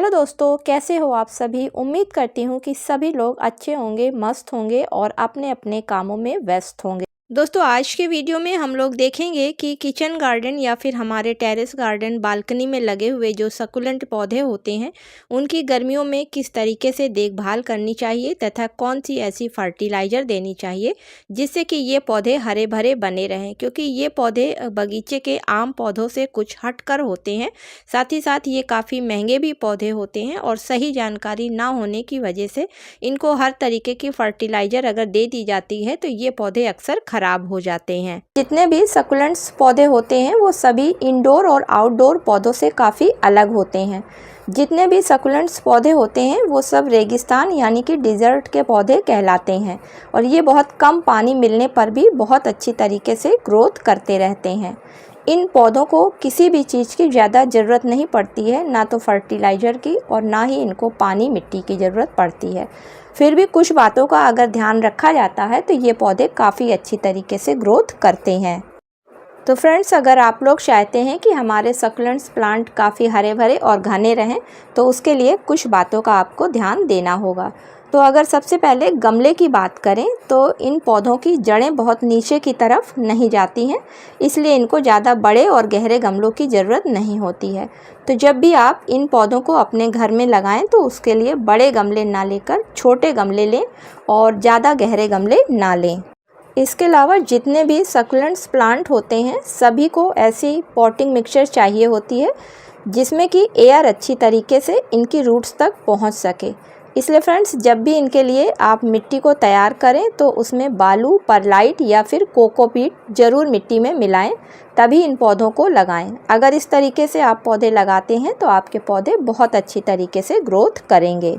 Hello दोस्तों, कैसे हो आप सभी। उम्मीद करती हूँ कि सभी लोग अच्छे होंगे, मस्त होंगे और अपने अपने कामों में व्यस्त होंगे। दोस्तों, आज के वीडियो में हम लोग देखेंगे कि किचन गार्डन या फिर हमारे टेरेस गार्डन बालकनी में लगे हुए जो सकुलेंट पौधे होते हैं उनकी गर्मियों में किस तरीके से देखभाल करनी चाहिए तथा कौन सी ऐसी फर्टिलाइज़र देनी चाहिए जिससे कि ये पौधे हरे भरे बने रहें, क्योंकि ये पौधे बगीचे के आम पौधों से कुछ हटकर होते हैं। साथ ही साथ ये काफ़ी महंगे भी पौधे होते हैं और सही जानकारी ना होने की वजह से इनको हर तरीके की फर्टिलाइज़र अगर दे दी जाती है तो ये पौधे अक्सर खराब हो जाते हैं। जितने भी सकुलेंट्स पौधे होते हैं वो सभी इंडोर और आउटडोर पौधों से काफ़ी अलग होते हैं। जितने भी सकुलेंट्स पौधे होते हैं वो सब रेगिस्तान यानी कि डिज़र्ट के पौधे कहलाते हैं और ये बहुत कम पानी मिलने पर भी बहुत अच्छी तरीके से ग्रोथ करते रहते हैं। इन पौधों को किसी भी चीज़ की ज़्यादा ज़रूरत नहीं पड़ती है, ना तो फर्टिलाइज़र की और ना ही इनको पानी मिट्टी की ज़रूरत पड़ती है। फिर भी कुछ बातों का अगर ध्यान रखा जाता है तो ये पौधे काफ़ी अच्छी तरीके से ग्रोथ करते हैं। तो फ्रेंड्स, अगर आप लोग चाहते हैं कि हमारे सकुलेंट्स प्लांट काफ़ी हरे भरे और घने रहें तो उसके लिए कुछ बातों का आपको ध्यान देना होगा। तो अगर सबसे पहले गमले की बात करें तो इन पौधों की जड़ें बहुत नीचे की तरफ नहीं जाती हैं, इसलिए इनको ज़्यादा बड़े और गहरे गमलों की ज़रूरत नहीं होती है। तो जब भी आप इन पौधों को अपने घर में लगाएं तो उसके लिए बड़े गमले ना लेकर छोटे गमले लें और ज़्यादा गहरे गमले ना लें। इसके अलावा जितने भी सकुलेंट्स प्लांट होते हैं सभी को ऐसी पॉटिंग मिक्सचर चाहिए होती है जिसमें कि एयर अच्छी तरीके से इनकी रूट्स तक पहुंच सके। इसलिए फ्रेंड्स, जब भी इनके लिए आप मिट्टी को तैयार करें तो उसमें बालू, परलाइट या फिर कोकोपीट ज़रूर मिट्टी में मिलाएं, तभी इन पौधों को लगाएं। अगर इस तरीके से आप पौधे लगाते हैं तो आपके पौधे बहुत अच्छी तरीके से ग्रोथ करेंगे।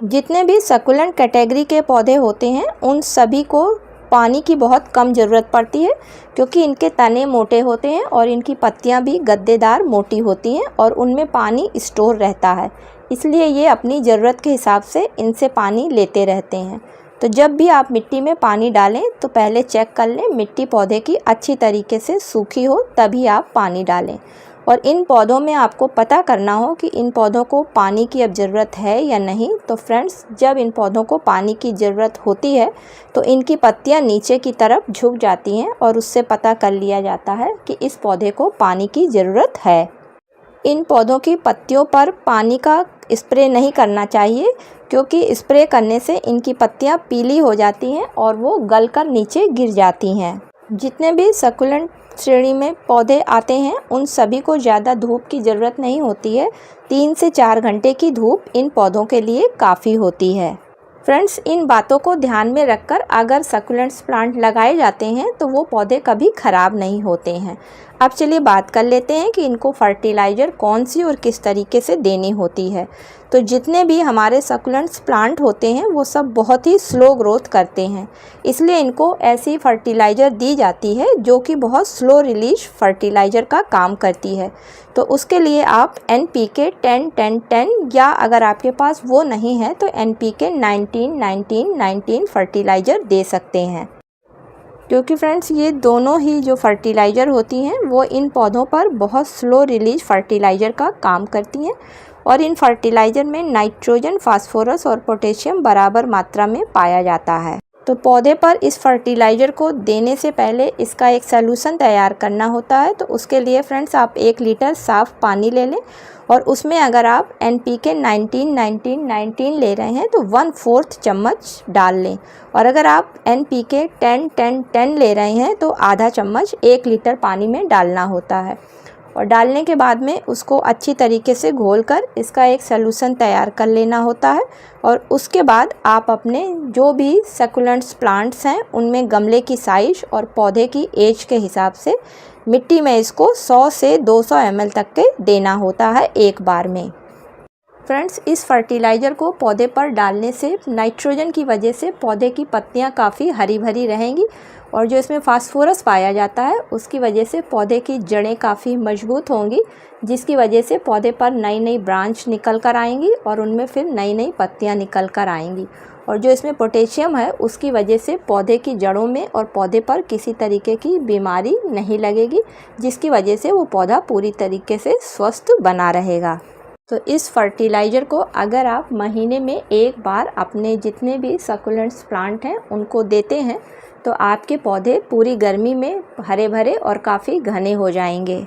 जितने भी सकुलेंट कैटेगरी के पौधे होते हैं उन सभी को पानी की बहुत कम ज़रूरत पड़ती है, क्योंकि इनके तने मोटे होते हैं और इनकी पत्तियां भी गद्देदार मोटी होती हैं और उनमें पानी स्टोर रहता है, इसलिए ये अपनी ज़रूरत के हिसाब से इनसे पानी लेते रहते हैं। तो जब भी आप मिट्टी में पानी डालें तो पहले चेक कर लें मिट्टी पौधे की अच्छी तरीके से सूखी हो, तभी आप पानी डालें। और इन पौधों में आपको पता करना हो कि इन पौधों को पानी की अब ज़रूरत है या नहीं। तो फ्रेंड्स, जब इन पौधों को पानी की ज़रूरत होती है तो इनकी पत्तियां नीचे की तरफ झुक जाती हैं और उससे पता कर लिया जाता है कि इस पौधे को पानी की ज़रूरत है। इन पौधों की पत्तियों पर पानी का स्प्रे नहीं करना चाहिए, क्योंकि स्प्रे करने से इनकी पत्तियां पीली हो जाती हैं और वो गलकर नीचे गिर जाती हैं। जितने भी सकुलेंट श्रेणी में पौधे आते हैं उन सभी को ज़्यादा धूप की ज़रूरत नहीं होती है। 3 से 4 घंटे की धूप इन पौधों के लिए काफ़ी होती है। फ्रेंड्स, इन बातों को ध्यान में रखकर अगर सकुलेंट्स प्लांट लगाए जाते हैं तो वो पौधे कभी ख़राब नहीं होते हैं। अब चलिए बात कर लेते हैं कि इनको फर्टिलाइज़र कौन सी और किस तरीके से देनी होती है। तो जितने भी हमारे सकुलेंट्स प्लांट होते हैं वो सब बहुत ही स्लो ग्रोथ करते हैं, इसलिए इनको ऐसी फर्टिलाइज़र दी जाती है जो कि बहुत स्लो रिलीज फर्टिलाइज़र का काम करती है। तो उसके लिए आप NPK 10-10-10 या अगर आपके पास वो नहीं है तो NPK 19-19-19 फर्टिलाइज़र दे सकते हैं, क्योंकि फ्रेंड्स ये दोनों ही जो फर्टिलाइज़र होती हैं वो इन पौधों पर बहुत स्लो रिलीज फर्टिलाइज़र का काम करती हैं और इन फर्टिलाइज़र में नाइट्रोजन, फास्फोरस और पोटेशियम बराबर मात्रा में पाया जाता है। तो पौधे पर इस फर्टिलाइज़र को देने से पहले इसका एक सॉल्यूशन तैयार करना होता है। तो उसके लिए फ्रेंड्स आप 1 लीटर साफ़ पानी ले लें और उसमें अगर आप NPK 19-19-19 ले रहे हैं तो 1/4 चम्मच डाल लें, और अगर आप NPK 10-10-10 ले रहे हैं तो आधा चम्मच 1 लीटर पानी में डालना होता है। और डालने के बाद में उसको अच्छी तरीके से घोलकर इसका एक सॉल्यूशन तैयार कर लेना होता है। और उसके बाद आप अपने जो भी सकुलेंट्स प्लांट्स हैं उनमें गमले की साइज़ और पौधे की एज के हिसाब से मिट्टी में इसको 100 से 200 ml तक के देना होता है एक बार में। फ्रेंड्स, इस फर्टिलाइज़र को पौधे पर डालने से नाइट्रोजन की वजह से पौधे की पत्तियां काफ़ी हरी भरी रहेंगी और जो इसमें फास्फोरस पाया जाता है उसकी वजह से पौधे की जड़ें काफ़ी मजबूत होंगी, जिसकी वजह से पौधे पर नई नई ब्रांच निकल कर आएंगी और उनमें फिर नई नई पत्तियां निकल कर आएंगी। और जो इसमें पोटेशियम है उसकी वजह से पौधे की जड़ों में और पौधे पर किसी तरीके की बीमारी नहीं लगेगी, जिसकी वजह से वो पौधा पूरी तरीके से स्वस्थ बना रहेगा। तो इस फर्टिलाइज़र को अगर आप महीने में एक बार अपने जितने भी सक्यूलेंट्स प्लांट हैं उनको देते हैं तो आपके पौधे पूरी गर्मी में हरे भरे और काफ़ी घने हो जाएंगे।